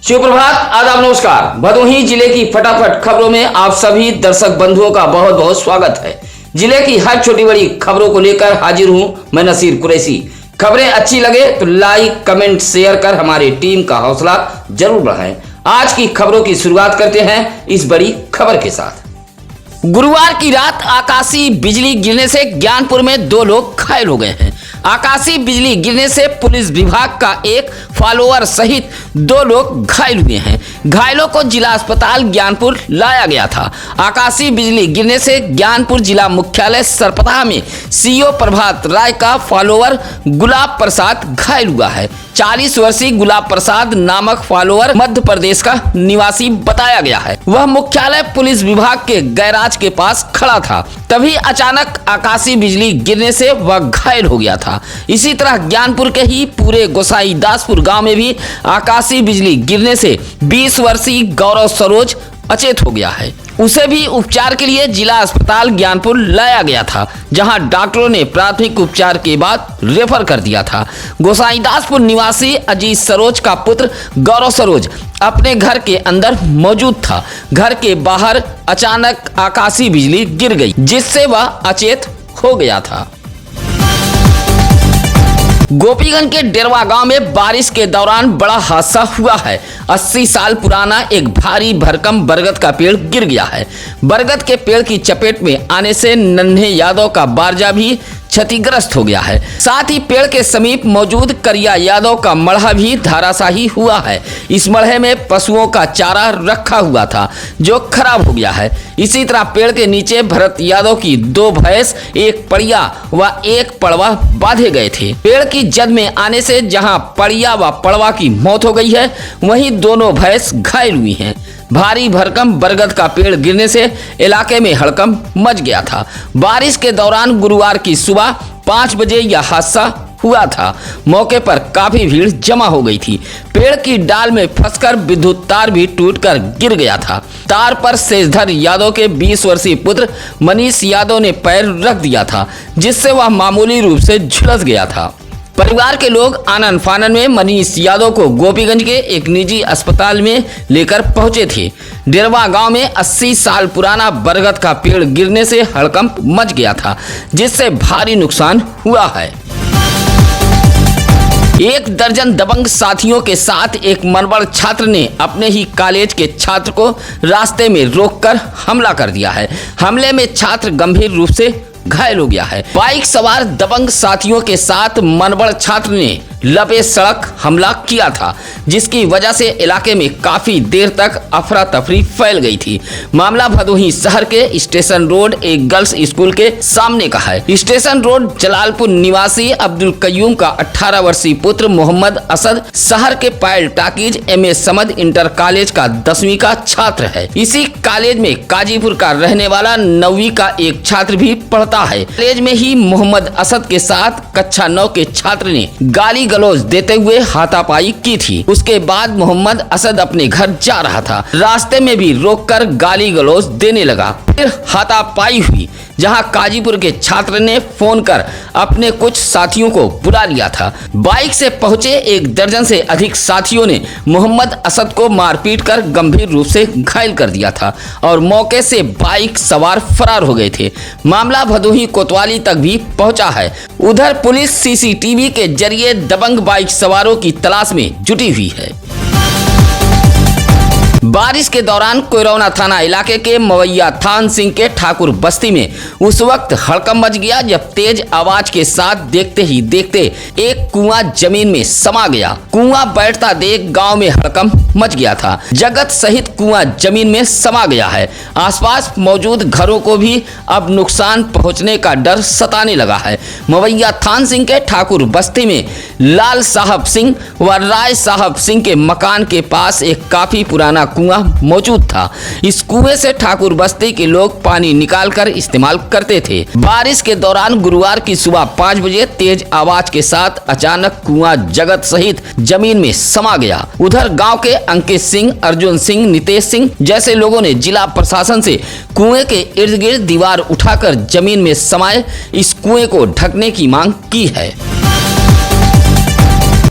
सुप्रभात, आदाब, नमस्कार। भदोही जिले की फटाफट खबरों में आप सभी दर्शक बंधुओं का बहुत बहुत स्वागत है। जिले की हर छोटी बड़ी खबरों को लेकर हाजिर हूं मैं नसीर कुरैशी। खबरें अच्छी लगे तो लाइक, कमेंट, शेयर कर हमारी टीम का हौसला जरूर बढ़ाएं। आज की खबरों की शुरुआत करते हैं इस बड़ी खबर के साथ। गुरुवार की रात आकाशीय बिजली गिरने से ज्ञानपुर में 2 लोग घायल हो गए हैं। आकाशीय बिजली गिरने से पुलिस विभाग का एक फॉलोअर सहित 2 लोग घायल हुए हैं। घायलों को जिला अस्पताल ज्ञानपुर लाया गया था। आकाशीय बिजली गिरने से ज्ञानपुर जिला मुख्यालय सरपताह में सीओ प्रभात राय का फॉलोअर गुलाब प्रसाद घायल हुआ है। 40 वर्षीय गुलाब प्रसाद नामक फॉलोअर मध्य प्रदेश का निवासी बताया गया है। वह मुख्यालय पुलिस विभाग के गैराज के पास खड़ा था, तभी अचानक आकाशीय बिजली गिरने से वह घायल हो गया था। इसी तरह ज्ञानपुर के ही पूरे गोसाईदासपुर गांव में भी आकाशीय बिजली गिरने से 20 वर्षीय गौरव सरोज अचेत हो गया है। उसे भी उपचार के लिए जिला अस्पताल ज्ञानपुर लाया गया था, जहां डॉक्टरों ने प्राथमिक उपचार के बाद रेफर कर दिया था। गोसाईदासपुर निवासी अजीत सरोज का पुत्र गौरव सरोज अपने घर के अंदर मौजूद था। घर के बाहर अचानक आकाशीय बिजली गिर गई, जिससे वह अचेत हो गया था। गोपीगंज के डेरवा गांव में बारिश के दौरान बड़ा हादसा हुआ है। 80 साल पुराना एक भारी भरकम बरगद का पेड़ गिर गया है। बरगद के पेड़ की चपेट में आने से नन्हे यादव का बारजा भी क्षतिग्रस्त हो गया है। साथ ही पेड़ के समीप मौजूद करिया यादव का मढ़ा भी धराशायी हुआ है। इस मढ़े में पशुओं का चारा रखा हुआ था, जो खराब हो गया है। इसी तरह पेड़ के नीचे भरत यादव की 2 भैंस, 1 पड़िया व 1 पड़वा बांधे गए थे। पेड़ की जद में आने से जहां पड़िया व पड़वा की मौत हो गई है, वहीं दोनों भैंस घायल हुई हैं। भारी भरकम बरगद का पेड़ गिरने से इलाके में हड़कंप मच गया था। बारिश के दौरान गुरुवार की सुबह 5 बजे यह हादसा हुआ था। मौके पर काफी भीड़ जमा हो गई थी। पेड़ की डाल में फंसकर विद्युत तार भी टूटकर गिर गया था। तार पर शेषधर यादव के 20 वर्षीय पुत्र मनीष यादव ने पैर रख दिया था, जिससे वह मामूली रूप से झुलस गया था। परिवार के लोग आनन फानन में मनीष यादव को गोपीगंज के एक निजी अस्पताल में लेकर पहुंचे थे। डेरवा गांव में 80 साल पुराना बरगद का पेड़ गिरने से हड़कंप मच गया था, जिससे भारी नुकसान हुआ है। 1 दर्जन दबंग साथियों के साथ एक मनबड़ छात्र ने अपने ही कॉलेज के छात्र को रास्ते में रोककर हमला कर दिया है। हमले में छात्र गंभीर रूप से घायल हो गया है। बाइक सवार दबंग साथियों के साथ मनबड़ छात्र ने लबे सड़क हमला किया था, जिसकी वजह से इलाके में काफी देर तक अफरा तफरी फैल गई थी। मामला भदोही शहर के स्टेशन रोड एक गर्ल्स स्कूल के सामने का है। स्टेशन रोड जलालपुर निवासी अब्दुल कयूम का 18 वर्षीय पुत्र मोहम्मद असद शहर के Payal talkies MA Samad inter college का 10वीं का छात्र है। इसी कॉलेज में काजीपुर का रहने वाला 9वीं का एक छात्र भी पढ़ता है। कॉलेज में ही मोहम्मद असद के साथ कक्षा 9 के छात्र ने गाली गलौज देते हुए हाथापाई की थी। उसके बाद मोहम्मद असद अपने घर जा रहा था। रास्ते में भी रोककर गाली गलौज देने लगा। फिर हाथापाई हुई, जहां काजीपुर के छात्र ने फोन कर अपने कुछ साथियों को बुला लिया था। बाइक से पहुंचे 1 दर्जन से अधिक साथियों ने मोहम्मद असद को मारपीट कर गंभीर रूप से घायल कर दिया था और मौके से बाइक सवार फरार हो गए थे। मामला भदोही कोतवाली तक भी पहुंचा है। उधर पुलिस सीसीटीवी के जरिए दबंग बाइक सवारों की तलाश में जुटी हुई है। बारिश के दौरान कोयरौना थाना इलाके के मवैया थान सिंह के ठाकुर बस्ती में उस वक्त हड़कंप मच गया जब तेज आवाज के साथ देखते ही देखते एक कुआं जमीन में समा गया। कुआं बैठता देख गांव में हड़कंप मच गया था। जगत सहित कुआं जमीन में समा गया है। आसपास मौजूद घरों को भी अब नुकसान पहुंचने का डर सताने लगा है। मवैया थान सिंह के ठाकुर बस्ती में लाल साहब सिंह व राय साहब सिंह के मकान के पास एक काफी पुराना कुआं मौजूद था। इस कुएं से ठाकुर बस्ती के लोग पानी निकालकर इस्तेमाल करते थे। बारिश के दौरान गुरुवार की सुबह 5 बजे तेज आवाज के साथ अचानक कुआं जगत सहित जमीन में समा गया। उधर गांव के अंकित सिंह, अर्जुन सिंह, नितेश सिंह जैसे लोगों ने जिला प्रशासन से कुएं के इर्द गिर्द दीवार उठाकर जमीन में समाये इस कुएं को ढकने की मांग की है।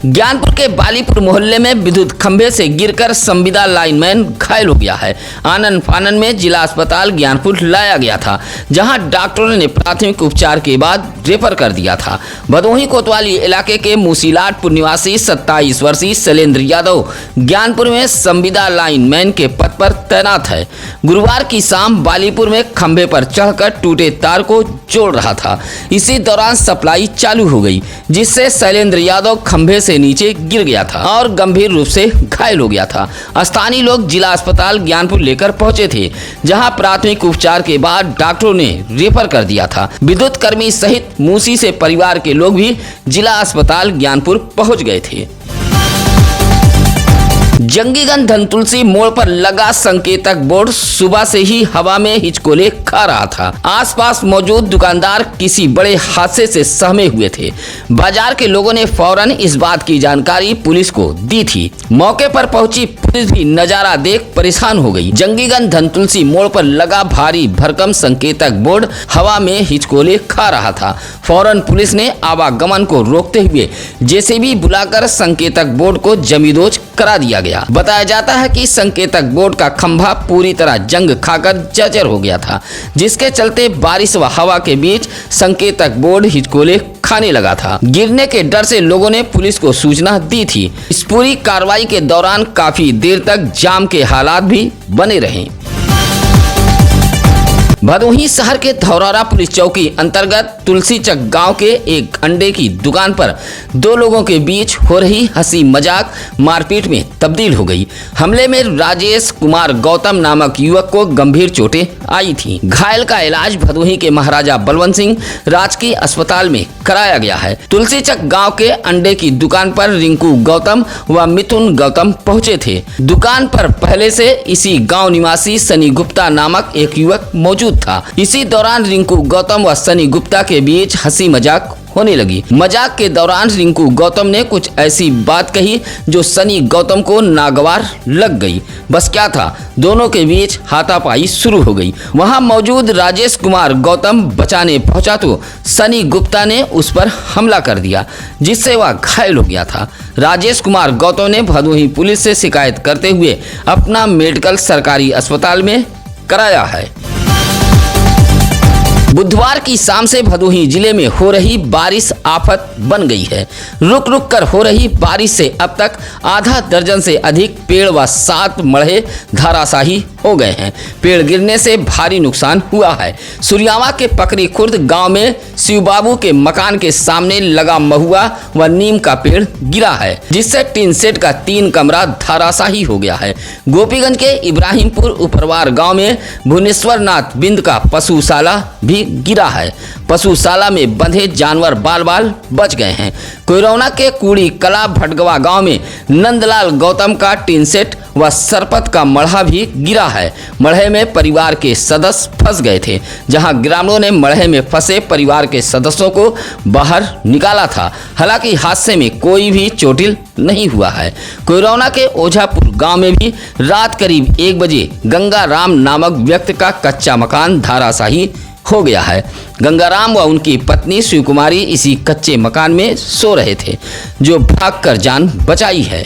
ज्ञानपुर के बालीपुर मोहल्ले में विद्युत खंभे से गिरकर संविदा लाइनमैन घायल हो गया है। आनन फानन में जिला अस्पताल ज्ञानपुर लाया गया था, जहां डॉक्टरों ने प्राथमिक उपचार के बाद रेफर कर दिया था। भदोही कोतवाली इलाके के मूसीलाटपुर निवासी 27 वर्षीय शैलेंद्र यादव ज्ञानपुर में संविदा लाइनमैन के पद पर तैनात है। गुरुवार की शाम बालीपुर में खंभे पर चढ़कर टूटे तार को जोड़ रहा था। इसी दौरान सप्लाई चालू हो गई, जिससे शैलेंद्र यादव खंभे से नीचे गिर गया था और गंभीर रूप से घायल हो गया था। स्थानीय लोग जिला अस्पताल ज्ञानपुर लेकर पहुंचे थे, जहां प्राथमिक उपचार के बाद डॉक्टरों ने रेफर कर दिया था। विद्युत कर्मी सहित मूसी से परिवार के लोग भी जिला अस्पताल ज्ञानपुर पहुंच गए थे। जंगीगंज धनतुलसी मोड़ पर लगा संकेतक बोर्ड सुबह से ही हवा में हिचकोले खा रहा था। आसपास मौजूद दुकानदार किसी बड़े हादसे से सहमे हुए थे। बाजार के लोगों ने फौरन इस बात की जानकारी पुलिस को दी थी। मौके पर पहुंची पुलिस भी नजारा देख परेशान हो गई। जंगीगंज धनतुलसी मोड़ पर लगा भारी भरकम संकेतक बोर्ड हवा में हिचकोले खा रहा था। फौरन पुलिस ने आवागमन को रोकते हुए जेसीबी बुलाकर संकेतक बोर्ड को जमींदोज करा दिया गया। बताया जाता है कि संकेतक बोर्ड का खंभा पूरी तरह जंग खाकर जर्जर हो गया था, जिसके चलते बारिश व हवा के बीच संकेतक बोर्ड हिचकोले खाने लगा था। गिरने के डर से लोगों ने पुलिस को सूचना दी थी। इस पूरी कार्रवाई के दौरान काफी देर तक जाम के हालात भी बने रहे। भदोही शहर के धौरारा पुलिस चौकी अंतर्गत तुलसीचक गांव के एक अंडे की दुकान पर दो लोगों के बीच हो रही हंसी मजाक मारपीट में तब्दील हो गई। हमले में राजेश कुमार गौतम नामक युवक को गंभीर चोटें आई थी। घायल का इलाज भदोही के महाराजा बलवंत सिंह राजकीय अस्पताल में कराया गया है। तुलसीचक गांव के अंडे की दुकान पर रिंकू गौतम व मिथुन गौतम पहुंचे थे। दुकान पर पहले से इसी गांव निवासी सनी गुप्ता नामक एक युवक मौजूद था। इसी दौरान रिंकू गौतम व सनी गुप्ता के बीच हंसी मजाक होने लगी। मजाक के दौरान रिंकू गौतम ने कुछ ऐसी बात कही जो सनी गौतम को नागवार लग गई। बस क्या था, दोनों के बीच हाथापाई शुरू हो गई। वहां मौजूद राजेश कुमार गौतम बचाने पहुंचा तो सनी गुप्ता ने उस पर हमला कर दिया, जिससे वह घायल हो गया था। राजेश कुमार गौतम ने भदोही पुलिस से शिकायत करते हुए अपना मेडिकल सरकारी अस्पताल में कराया है। बुधवार की शाम से भदोही जिले में हो रही बारिश आफत बन गई है। रुक रुक कर हो रही बारिश से अब तक आधा दर्जन से अधिक पेड़ व 7 मड़हे धराशायी हो गए हैं। पेड़ गिरने से भारी नुकसान हुआ है। सुरियावा के पकरी खुर्द गांव में शिवबाबू के मकान के सामने लगा महुआ व नीम का पेड़ गिरा है, जिससे टीन सेट का 3 कमरा धराशायी हो गया है। गोपीगंज के इब्राहिमपुर उपरवार गांव में भुवनेश्वर नाथ बिंद का पशुशाला भी गिरा है। पशुशाला में बंधे जानवर बाल बाल बच गए हैं। कोयरौना के कूड़ी कला भटगवा गांव में नंदलाल गौतम का टीन सेट व सरपत का मढ़ा भी गिरा है। मढ़े में परिवार के सदस्य फंस गए थे, जहां ग्रामीणों ने मढ़े में फंसे परिवार के सदस्यों को बाहर निकाला था। हालांकि हादसे में कोई भी चोटिल नहीं हुआ है। कोयरौना के ओझापुर गांव में भी रात करीब 1 बजे गंगाराम नामक व्यक्ति का कच्चा मकान धराशायी हो गया है। गंगाराम व उनकी पत्नी शिवकुमारी इसी कच्चे मकान में सो रहे थे, जो भागकर जान बचाई है।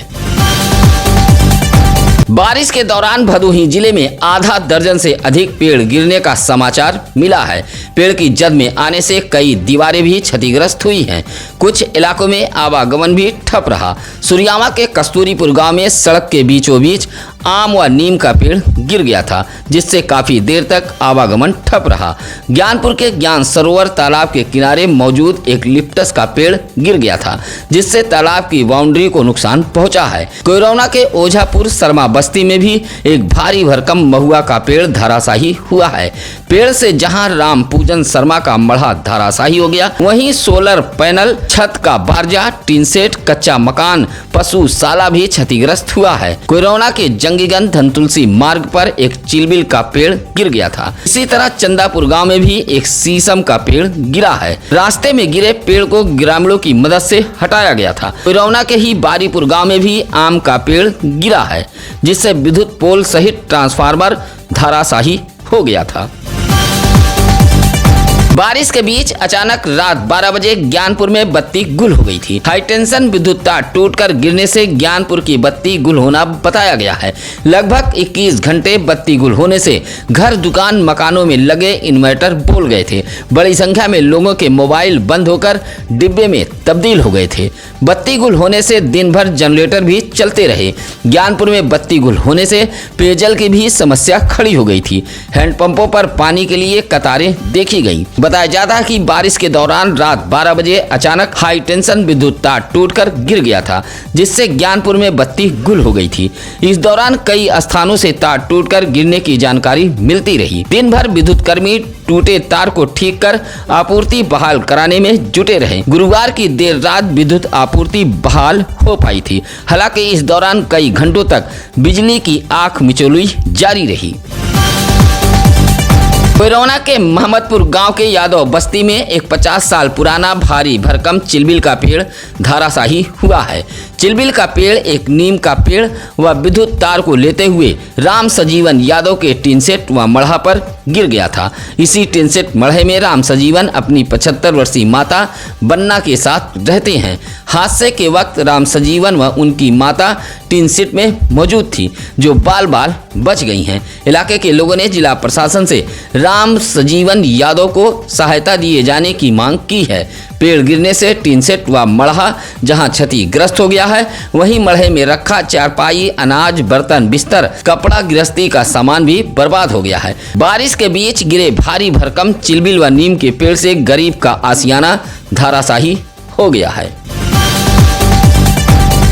बारिश के दौरान भदोही जिले में आधा दर्जन से अधिक पेड़ गिरने का समाचार मिला है। पेड़ की जद में आने से कई दीवारें भी क्षतिग्रस्त हुई हैं। कुछ इलाकों में आवागमन भी ठप रहा। सुरियावा के कस्तूरीपुर गांव में सड़क के बीचों बीच आम व नीम का पेड़ गिर गया था, जिससे काफी देर तक आवागमन ठप रहा। ज्ञानपुर के ज्ञान सरोवर तालाब के किनारे मौजूद एक लिप्टस का पेड़ गिर गया था, जिससे तालाब की बाउंड्री को नुकसान पहुंचा है। कोयरौना के ओझापुर शर्मा बस्ती में भी एक भारी भरकम महुआ का पेड़ धराशायी हुआ है। पेड़ से जहां राम पूजन शर्मा का मढ़ा धराशायी हो गया, वहीं सोलर पैनल, छत का बारजा, टीन सेट, कच्चा मकान, पशुशाला भी क्षतिग्रस्त हुआ है। कोयरौना के जंगीगंज धनतुलसी मार्ग पर एक चिलबिल का पेड़ गिर गया था। इसी तरह चंदापुर गांव में भी एक शीशम का पेड़ गिरा है। रास्ते में गिरे पेड़ को ग्रामीणों की मदद से हटाया गया था। कोयरौना के ही बारीपुर गांव में भी आम का पेड़ गिरा है, जिससे विद्युत पोल सहित ट्रांसफार्मर धराशायी हो गया था। बारिश के बीच अचानक रात 12 बजे ज्ञानपुर में बत्ती गुल हो गई थी। हाई टेंशन विद्युत तार टूटकर गिरने से ज्ञानपुर की बत्ती गुल होना बताया गया है। लगभग 21 घंटे बत्ती गुल होने से घर, दुकान, मकानों में लगे इन्वर्टर बोल गए थे। बड़ी संख्या में लोगों के मोबाइल बंद होकर डिब्बे में तब्दील हो गए थे। बत्ती गुल होने से दिन भर जनरेटर भी चलते रहे। ज्ञानपुर में बत्ती गुल होने से पेयजल की भी समस्या खड़ी हो गई थी। हैंडपंपों पर पानी के लिए कतारें देखी गई। बताया जाता है कि बारिश के दौरान रात 12 बजे अचानक हाई टेंशन विद्युत तार टूटकर गिर गया था, जिससे ज्ञानपुर में बत्ती गुल हो गई थी। इस दौरान कई स्थानों से तार टूटकर गिरने की जानकारी मिलती रही। दिन भर विद्युत कर्मी टूटे तार को ठीक कर आपूर्ति बहाल कराने में जुटे रहे। गुरुवार की देर रात विद्युत आपूर्ति बहाल हो पाई थी। हालांकि इस दौरान कई घंटों तक बिजली की आंख मिचौली जारी रही। कोयरोना के मोहम्मदपुर गांव के यादव बस्ती में एक 50 साल पुराना भारी भरकम चिलबिल का पेड़ धराशायी हुआ है। चिलबिल का पेड़ एक नीम का पेड़ व विद्युत तार को लेते हुए राम सजीवन यादव के टीन सेट व मढ़ा पर गिर गया था। इसी टीन सेट मढ़े में राम सजीवन अपनी 75 वर्षीय माता बन्ना के साथ रहते हैं। हादसे के वक्त राम सजीवन व उनकी माता टीन सेट में मौजूद थी, जो बाल बाल बच गई हैं। इलाके के लोगों ने जिला प्रशासन से राम सजीवन यादव को सहायता दिए जाने की मांग की है। पेड़ गिरने से टीन सेट व मढ़ा जहां क्षतिग्रस्त हो गया है, वहीं मढ़े में रखा चारपाई, अनाज, बर्तन, बिस्तर, कपड़ा, गृहस्थी का सामान भी बर्बाद हो गया है। बारिश के बीच गिरे भारी भरकम चिलबिल व नीम के पेड़ से गरीब का आशियाना धराशायी हो गया है।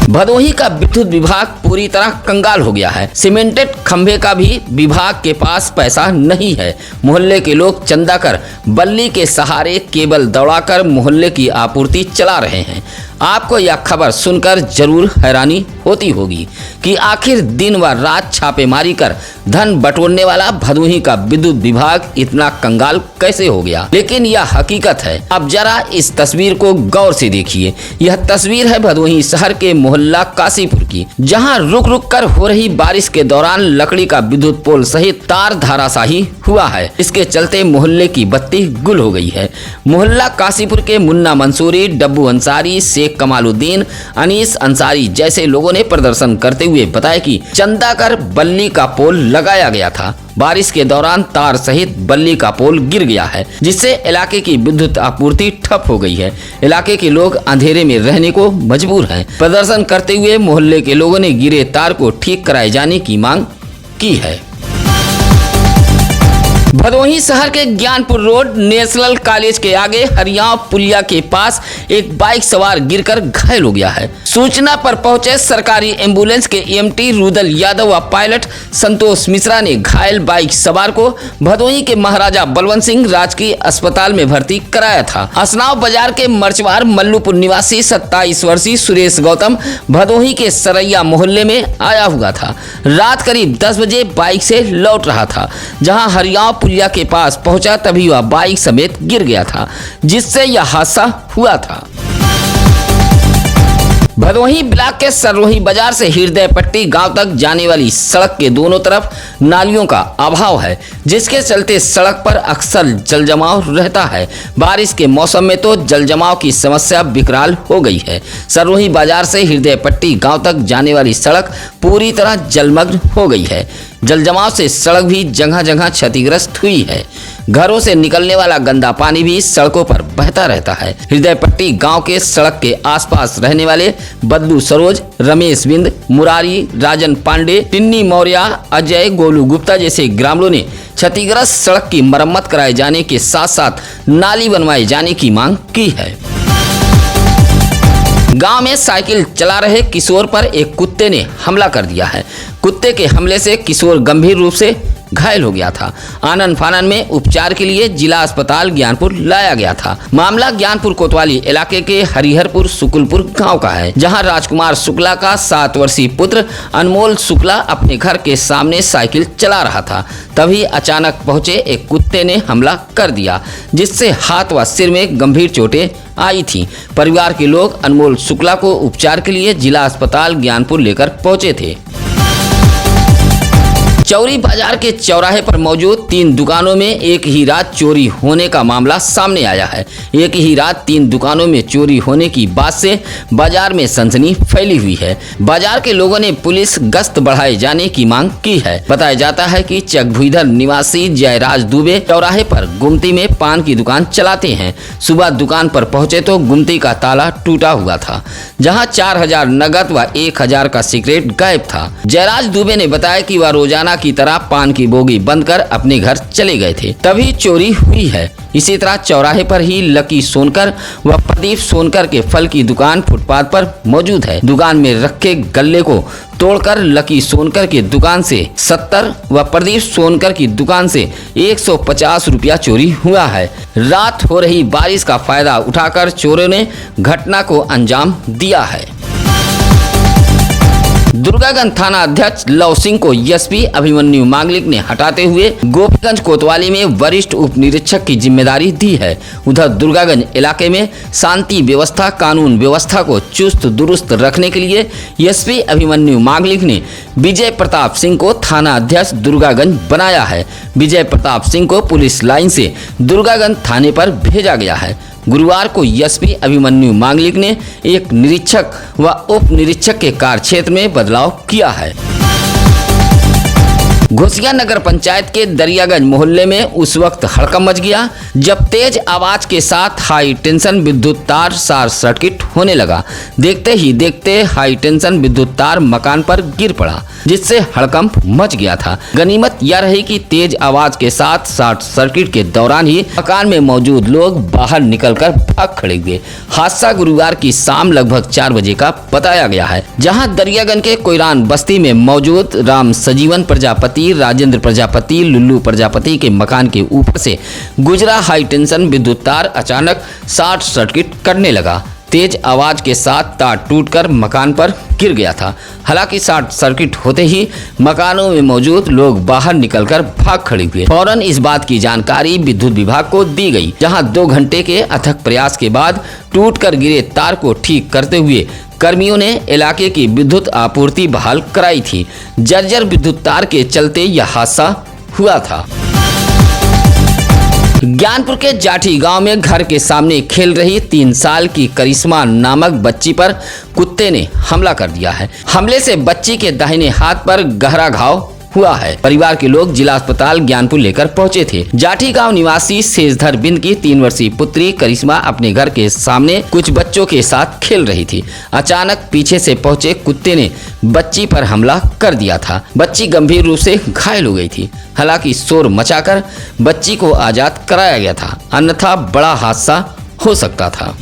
भदोही का विद्युत विभाग पूरी तरह कंगाल हो गया है। सीमेंटेड खंभे का भी विभाग के पास पैसा नहीं है। मोहल्ले के लोग चंदा कर बल्ली के सहारे केबल दौड़ाकर मोहल्ले की आपूर्ति चला रहे हैं। आपको यह खबर सुनकर जरूर हैरानी होती होगी कि आखिर दिन व रात छापेमारी कर धन बटोरने वाला भदोही का विद्युत विभाग इतना कंगाल कैसे हो गया। लेकिन यह हकीकत है। अब जरा इस तस्वीर को गौर से देखिए। यह तस्वीर है भदोही शहर के मोहल्ला काशीपुर की, जहां रुक रुक कर हो रही बारिश के दौरान लकड़ी का विद्युत पोल सहित तार धराशायी हुआ है। इसके चलते मोहल्ले की बत्ती गुल हो गई है। मोहल्ला काशीपुर के मुन्ना मंसूरी, डब्बू अंसारी, कमालुद्दीन, अनीस अंसारी जैसे लोगों ने प्रदर्शन करते हुए बताया कि चंदा कर बल्ली का पोल लगाया गया था। बारिश के दौरान तार सहित बल्ली का पोल गिर गया है, जिससे इलाके की विद्युत आपूर्ति ठप हो गई है। इलाके के लोग अंधेरे में रहने को मजबूर हैं। प्रदर्शन करते हुए मोहल्ले के लोगों ने गिरे तार को ठीक कराए जाने की मांग की है। भदोही शहर के ज्ञानपुर रोड नेशनल कॉलेज के आगे हरियाव पुलिया के पास एक बाइक सवार गिरकर घायल हो गया है। सूचना पर पहुंचे सरकारी एम्बुलेंस के ईएमटी रुदल यादव व पायलट संतोष मिश्रा ने घायल बाइक सवार को भदोही के महाराजा बलवंत सिंह राजकीय अस्पताल में भर्ती कराया था। हसनाव बाजार के मर्चवार मल्लूपुर निवासी 27 वर्षीय सुरेश गौतम भदोही के सरैया मोहल्ले में आया हुआ था। रात करीब 10 बजे बाइक से लौट रहा था। जहां हरियाव पुलिया के पास पहुंचा तभी वह बाइक समेत गिर गया था, जिससे यह हादसा हुआ था। भदोही ब्लॉक के सररोही बाजार से हृदय पट्टी गांव तक जाने वाली सड़क के दोनों तरफ नालियों का अभाव है, जिसके चलते सड़क पर अक्सर जलजमाव रहता है। बारिश के मौसम में तो जलजमाव की समस्या विकराल हो गई है। सररोही बाजार से हृदय पट्टी गांव तक जाने वाली सड़क पूरी तरह जलमग्न हो गई है। जलजमाव से सड़क भी जगह जगह क्षतिग्रस्त हुई है। घरों से निकलने वाला गंदा पानी भी सड़कों पर बहता रहता है। हृदय पट्टी गांव के सड़क के आसपास रहने वाले बदलू सरोज, रमेश बिंद, मुरारी, राजन पांडे, टिन्नी मौर्य, अजय, गोलू गुप्ता जैसे ग्रामीणों ने क्षतिग्रस्त सड़क की मरम्मत कराए जाने के साथ साथ नाली बनवाए जाने की मांग की है। गांव में साइकिल चला रहे किशोर पर एक कुत्ते ने हमला कर दिया है। कुत्ते के हमले से किशोर गंभीर रूप से घायल हो गया था। आनन फानन में उपचार के लिए जिला अस्पताल ज्ञानपुर लाया गया था। मामला ज्ञानपुर कोतवाली इलाके के हरिहरपुर सुकुलपुर गांव का है, जहां राजकुमार शुक्ला का 7 वर्षीय पुत्र अनमोल शुक्ला अपने घर के सामने साइकिल चला रहा था। तभी अचानक पहुंचे एक कुत्ते ने हमला कर दिया, जिससे हाथ व सिर में गंभीर चोटें आई थी। परिवार के लोग अनमोल शुक्ला को उपचार के लिए जिला अस्पताल ज्ञानपुर लेकर पहुंचे थे। चौरी बाजार के चौराहे पर मौजूद 3 दुकानों में एक ही रात चोरी होने का मामला सामने आया है। एक ही रात 3 दुकानों में चोरी होने की बात से बाजार में सनसनी फैली हुई है। बाजार के लोगों ने पुलिस गश्त बढ़ाए जाने की मांग की है। बताया जाता है कि चकभुईधर निवासी जयराज दुबे चौराहे पर गुमती में पान की दुकान चलाते हैं। सुबह दुकान पर पहुंचे तो गुमती का ताला टूटा हुआ था, जहां 4000 नगद व 1000 का सिगरेट गायब था। जयराज दुबे ने बताया कि वह रोजाना की तरह पान की बोगी बंद कर अपने घर चले गए थे, तभी चोरी हुई है। इसी तरह चौराहे पर ही लकी सोनकर व प्रदीप सोनकर के फल की दुकान फुटपाथ पर मौजूद है। दुकान में रखे गल्ले को तोड़कर लकी सोनकर की दुकान से 70 व प्रदीप सोनकर की दुकान से 150 रुपया चोरी हुआ है। रात हो रही बारिश का फायदा उठाकर चोरों ने घटना को अंजाम दिया है। दुर्गागंज थाना अध्यक्ष लव सिंह को एसपी अभिमन्यु मांगलिक ने हटाते हुए गोपीगंज कोतवाली में वरिष्ठ उप निरीक्षक की जिम्मेदारी दी है। उधर दुर्गागंज इलाके में शांति व्यवस्था कानून व्यवस्था को चुस्त दुरुस्त रखने के लिए एसपी अभिमन्यु मांगलिक ने विजय प्रताप सिंह को थाना अध्यक्ष दुर्गागंज बनाया है। विजय प्रताप सिंह को पुलिस लाइन से दुर्गागंज थाने पर भेजा गया है। गुरुवार को एसपी अभिमन्यु मांगलिक ने एक निरीक्षक व उप निरीक्षक के कार्य क्षेत्र में बदलाव किया है। घोसिया नगर पंचायत के दरियागंज मोहल्ले में उस वक्त हड़कंप मच गया जब तेज आवाज के साथ हाई टेंशन विद्युत तार शॉर्ट सर्किट होने लगा। देखते ही देखते हाई टेंशन विद्युत तार मकान पर गिर पड़ा, जिससे हड़कंप मच गया था। गनीमत यह रही कि तेज आवाज के साथ शॉर्ट सर्किट के दौरान ही मकान में मौजूद लोग बाहर निकलकर भाग खड़े हुए। हादसा गुरुवार की शाम लगभग 4 बजे का बताया गया है, जहां दरियागंज के कोयरान बस्ती में मौजूद राम सजीवन प्रजापति, राजेंद्र प्रजापति, लुल्लू प्रजापति के मकान के ऊपर से गुजरा हाई टेंशन विद्युत तार अचानक शॉर्ट सर्किट करने लगा। तेज आवाज के साथ तार टूटकर मकान पर गिर गया था। हालांकि शॉर्ट सर्किट होते ही मकानों में मौजूद लोग बाहर निकलकर भाग खड़े हुए। फौरन इस बात की जानकारी विद्युत विभाग को दी गई, जहां 2 घंटे के अथक प्रयास के बाद टूटकर गिरे तार को ठीक करते हुए कर्मियों ने इलाके की विद्युत आपूर्ति बहाल कराई थी। जर्जर विद्युत तार के चलते यह हादसा हुआ था। ज्ञानपुर के जाठी गांव में घर के सामने खेल रही 3 साल की करिश्मा नामक बच्ची पर कुत्ते ने हमला कर दिया है। हमले से बच्ची के दाहिने हाथ पर गहरा घाव हुआ है। परिवार के लोग जिला अस्पताल ज्ञानपुर लेकर पहुंचे थे। जाठी गांव निवासी शेषधर बिंद की 3 वर्षीय पुत्री करिश्मा अपने घर के सामने कुछ बच्चों के साथ खेल रही थी। अचानक पीछे से पहुंचे कुत्ते ने बच्ची पर हमला कर दिया था। बच्ची गंभीर रूप से घायल हो गई थी। हालांकि शोर मचाकर बच्ची को आजाद कराया गया था, अन्यथा बड़ा हादसा हो सकता था।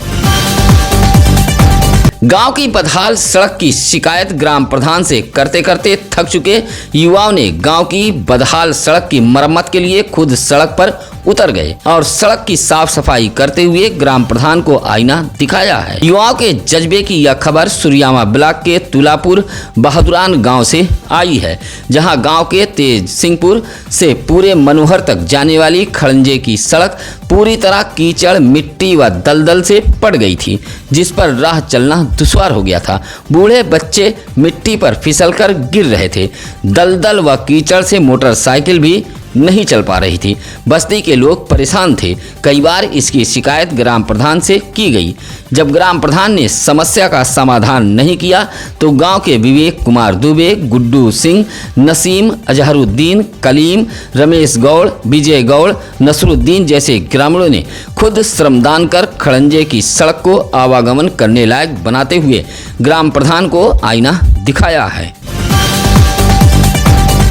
गांव की बदहाल सड़क की शिकायत ग्राम प्रधान से करते करते थक चुके युवाओं ने गांव की बदहाल सड़क की मरम्मत के लिए खुद सड़क पर उतर गए और सड़क की साफ सफाई करते हुए ग्राम प्रधान को आईना दिखाया है। युवाओं के जज्बे की यह खबर सुरियामा ब्लॉक के तुलापुर बहादुरान गांव से आई है, जहां गांव के तेज सिंहपुर से पूरे मनोहर तक जाने वाली खड़ंजे की सड़क पूरी तरह कीचड़ मिट्टी व दलदल से पड़ गई थी, जिस पर राह चलना दुश्वार हो गया था। बूढ़े बच्चे मिट्टी पर फिसलकर गिर रहे थे। दलदल व कीचड़ से मोटरसाइकिल भी नहीं चल पा रही थी। बस्ती के लोग परेशान थे। कई बार इसकी शिकायत ग्राम प्रधान से की गई। जब ग्राम प्रधान ने समस्या का समाधान नहीं किया तो गांव के विवेक कुमार दुबे, गुड्डू सिंह, नसीम, अजहरुद्दीन, कलीम, रमेश गौड़, विजय गौड़, नसरुद्दीन जैसे ग्रामीणों ने खुद श्रमदान कर खड़ंजे की सड़क को आवागमन करने लायक बनाते हुए ग्राम प्रधान को आईना दिखाया है।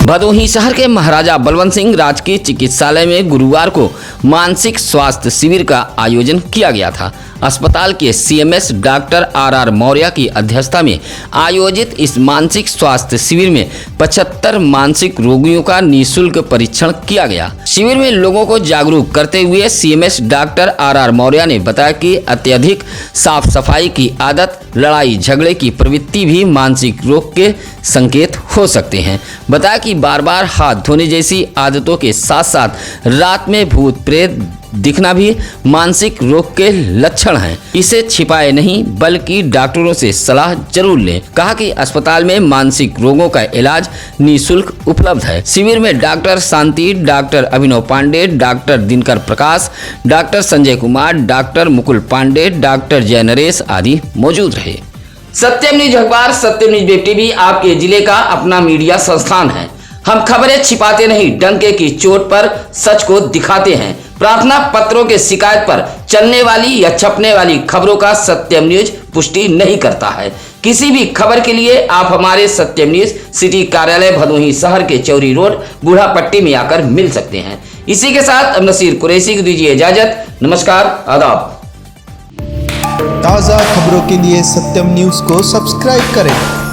भदोही शहर के महाराजा बलवंत सिंह राजकीय चिकित्सालय में गुरुवार को मानसिक स्वास्थ्य शिविर का आयोजन किया गया था। अस्पताल के सीएमएस डॉक्टर आर मौर्य की अध्यक्षता में आयोजित इस मानसिक स्वास्थ्य शिविर में 75 मानसिक रोगियों का निःशुल्क परीक्षण किया गया। शिविर में लोगों को जागरूक करते हुए सीएमएस डॉक्टर आर मौर्य ने बताया कि अत्यधिक साफ सफाई की आदत, लड़ाई झगड़े की प्रवृत्ति भी मानसिक रोग के संकेत हो सकते हैं। बताया कि बार बार हाथ धोने जैसी आदतों के साथ साथ रात में भूत प्रेत दिखना भी मानसिक रोग के लक्षण हैं। इसे छिपाए नहीं बल्कि डॉक्टरों से सलाह जरूर लें। कहा कि अस्पताल में मानसिक रोगों का इलाज निःशुल्क उपलब्ध है। शिविर में doctor Shanti, doctor Abhinav Pandey, doctor Dinkar Prakash, doctor Sanjay Kumar, doctor Mukul Pandey, doctor Jai Naresh आदि मौजूद रहे। सत्यम न्यूज अखबार, सत्यम न्यूज वेब टीवी आपके जिले का अपना मीडिया संस्थान है। हम खबरें छिपाते नहीं, डंके की चोट पर सच को दिखाते हैं। प्रार्थना पत्रों के शिकायत पर चलने वाली या छपने वाली खबरों का सत्यम न्यूज पुष्टि नहीं करता है। किसी भी खबर के लिए आप हमारे सत्यम न्यूज सिटी कार्यालय भदोही शहर के चौरी रोड बूढ़ा पट्टी में आकर मिल सकते हैं। इसी के साथ अब नसीर कुरैशी को दीजिए इजाजत। नमस्कार, आदाब। ताज़ा खबरों के लिए सत्यम न्यूज़ को सब्सक्राइब करें।